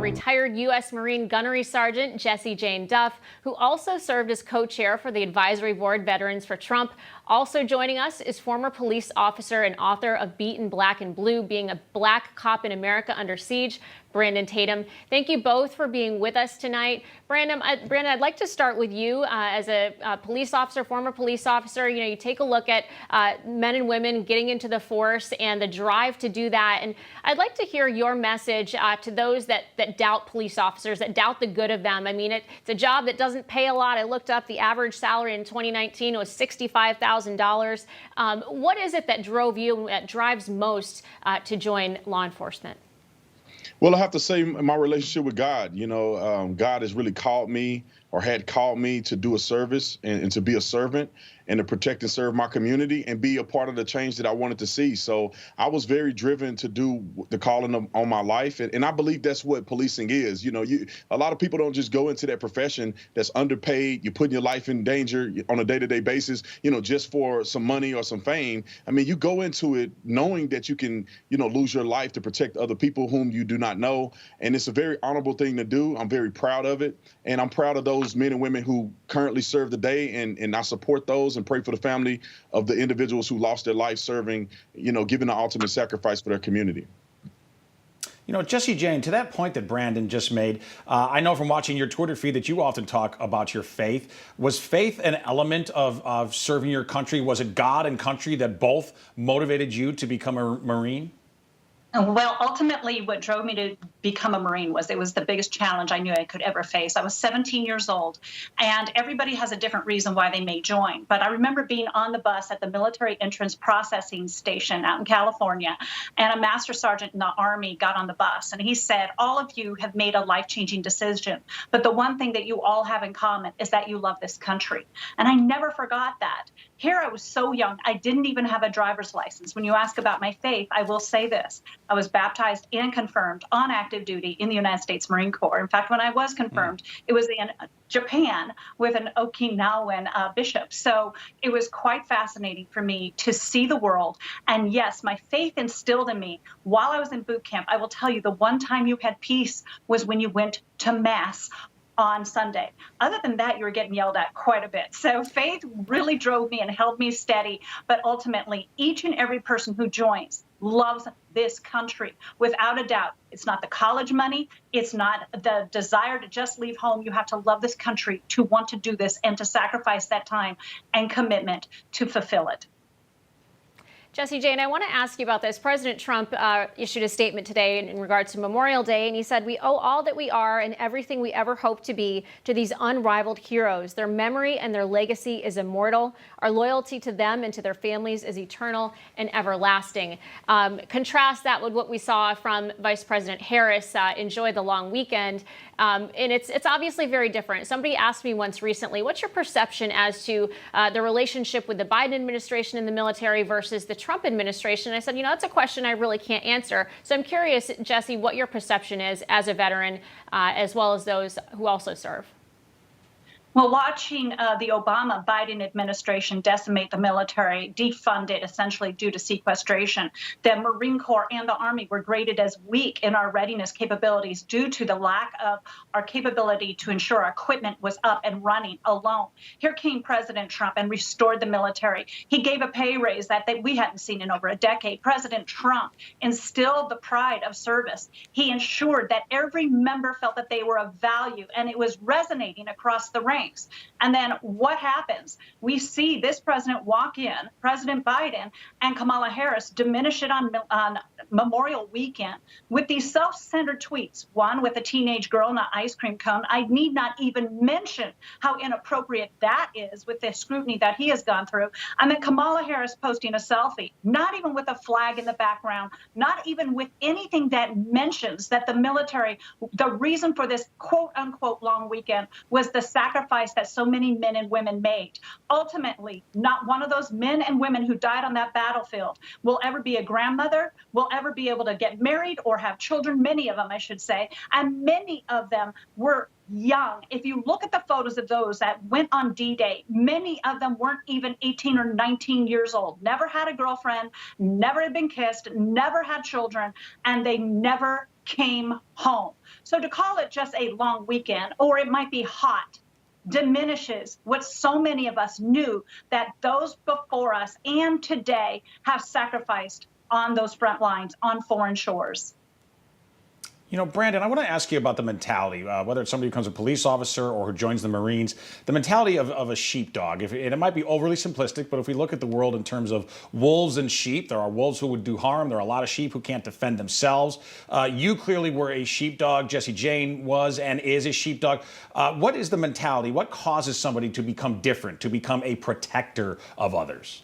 retired U.S. Marine Gunnery Sergeant Jessie Jane Duff, who also served as co-chair for the Advisory Board Veterans for Trump. Also joining us is former police officer and author of Beaten Black and Blue, Being a Black Cop in America Under Siege, Brandon Tatum. Thank you both for being with us tonight. Brandon, I'd like to start with you as a police officer, former police officer. You know, you take a look at men and women getting into the force and the drive to do that. And I'd like to hear your message to those that doubt police officers, that doubt the good of them. I mean, it's a job that doesn't pay a lot. I looked up the average salary in 2019 was $65,000. What is it that drove you, that drives most to join law enforcement? Well, I have to say my relationship with God. You know, God has really called me, or had called me, to do a service and to be a servant and to protect and serve my community and be a part of the change that I wanted to see. So I was very driven to do the calling on my life. And I believe that's what policing is. You know, a lot of people don't just go into that profession that's underpaid. You're putting your life in danger on a day-to-day basis, you know, just for some money or some fame. I mean, you go into it knowing that you can, you know, lose your life to protect other people whom you do not know. And it's a very honorable thing to do. I'm very proud of it. And I'm proud of those men and women who currently serve today. And I support those and pray for the family of the individuals who lost their life serving, you know, giving the ultimate sacrifice for their community. You know, Jessie Jane, to that point that Brandon just made, I know from watching your Twitter feed that you often talk about your faith. Was faith an element of serving your country? Was it God and country that both motivated you to become a Marine? Well, ultimately, what drove me to become a Marine was it was the biggest challenge I knew I could ever face. I was 17 years old, and everybody has a different reason why they may join. But I remember being on the bus at the military entrance processing station out in California, and a master sergeant in the Army got on the bus, and he said, all of you have made a life-changing decision, but the one thing that you all have in common is that you love this country. And I never forgot that. Here I was so young, I didn't even have a driver's license. When you ask about my faith, I will say this. I was baptized and confirmed on active duty in the United States Marine Corps. In fact, when I was confirmed, it was in Japan with an Okinawan bishop. So it was quite fascinating for me to see the world. And yes, my faith instilled in me while I was in boot camp. I will tell you, the one time you had peace was when you went to Mass on Sunday. Other than that, you were getting yelled at quite a bit. So faith really drove me and held me steady. But ultimately, each and every person who joins loves this country. Without a doubt, it's not the college money. It's not the desire to just leave home. You have to love this country to want to do this and to sacrifice that time and commitment to fulfill it. Jessie Jane, I want to ask you about this. President Trump issued a statement today in regards to Memorial Day, and he said, we owe all that we are and everything we ever hope to be to these unrivaled heroes. Their memory and their legacy is immortal. Our loyalty to them and to their families is eternal and everlasting. Contrast that with what we saw from Vice President Harris enjoy the long weekend. And it's obviously very different. Somebody asked me once recently, what's your perception as to the relationship with the Biden administration and the military versus the Trump administration? And I said, you know, that's a question I really can't answer. So I'm curious, Jessie, what your perception is as a veteran, as well as those who also serve. Well, watching the Obama-Biden administration decimate the military, defund it essentially due to sequestration, the Marine Corps and the Army were graded as weak in our readiness capabilities due to the lack of our capability to ensure our equipment was up and running alone. Here came President Trump and restored the military. He gave a pay raise that we hadn't seen in over a decade. President Trump instilled the pride of service. He ensured that every member felt that they were of value, and it was resonating across the ranks. And then what happens? We see this president walk in, President Biden and Kamala Harris diminish it on Memorial Weekend with these self-centered tweets, one with a teenage girl in an ice cream cone. I need not even mention how inappropriate that is with the scrutiny that he has gone through. And then Kamala Harris posting a selfie, not even with a flag in the background, not even with anything that mentions that the military, the reason for this quote unquote long weekend was the sacrifice sacrifice that so many men and women made. Ultimately, not one of those men and women who died on that battlefield will ever be a grandmother, will ever be able to get married or have children, many of them, I should say, and many of them were young. If you look at the photos of those that went on D-Day, many of them weren't even 18 or 19 years old, never had a girlfriend, never had been kissed, never had children, and they never came home. So to call it just a long weekend, or it might be hot, diminishes what so many of us knew that those before us and today have sacrificed on those front lines, on foreign shores. You know, Brandon, I want to ask you about the mentality, whether it's somebody who becomes a police officer or who joins the Marines, the mentality of a sheepdog. And it might be overly simplistic, but if we look at the world in terms of wolves and sheep, there are wolves who would do harm. There are a lot of sheep who can't defend themselves. You clearly were a sheepdog. Jesse Jane was and is a sheepdog. What is the mentality? What causes somebody to become different, to become a protector of others?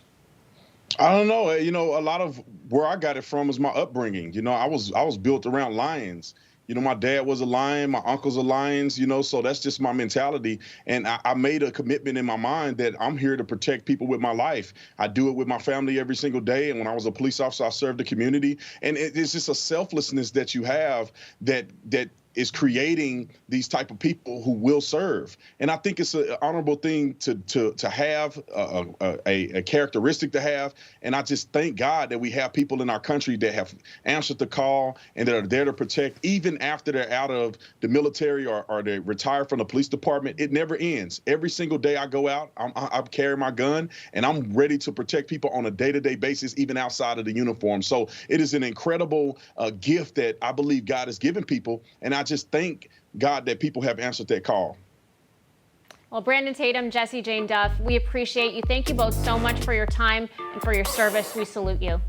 I don't know. You know, a lot of where I got it from is my upbringing. You know, I was built around lions. You know, my dad was a lion, my uncles are lions, you know, so that's just my mentality. And I made a commitment in my mind that I'm here to protect people with my life. I do it with my family every single day. And when I was a police officer, I served the community. And it's just a selflessness that you have that is creating these type of people who will serve. And I think it's an honorable thing to have, a characteristic to have. And I just thank God that we have people in our country that have answered the call and that are there to protect, even after they're out of the military or they retire from the police department. It never ends. Every single day I go out, I carry my gun and I'm ready to protect people on a day-to-day basis, even outside of the uniform. So it is an incredible gift that I believe God has given people. And I just thank God that people have answered that call. Well, Brandon Tatum, Jesse Jane Duff, we appreciate you. Thank you both so much for your time and for your service. We salute you.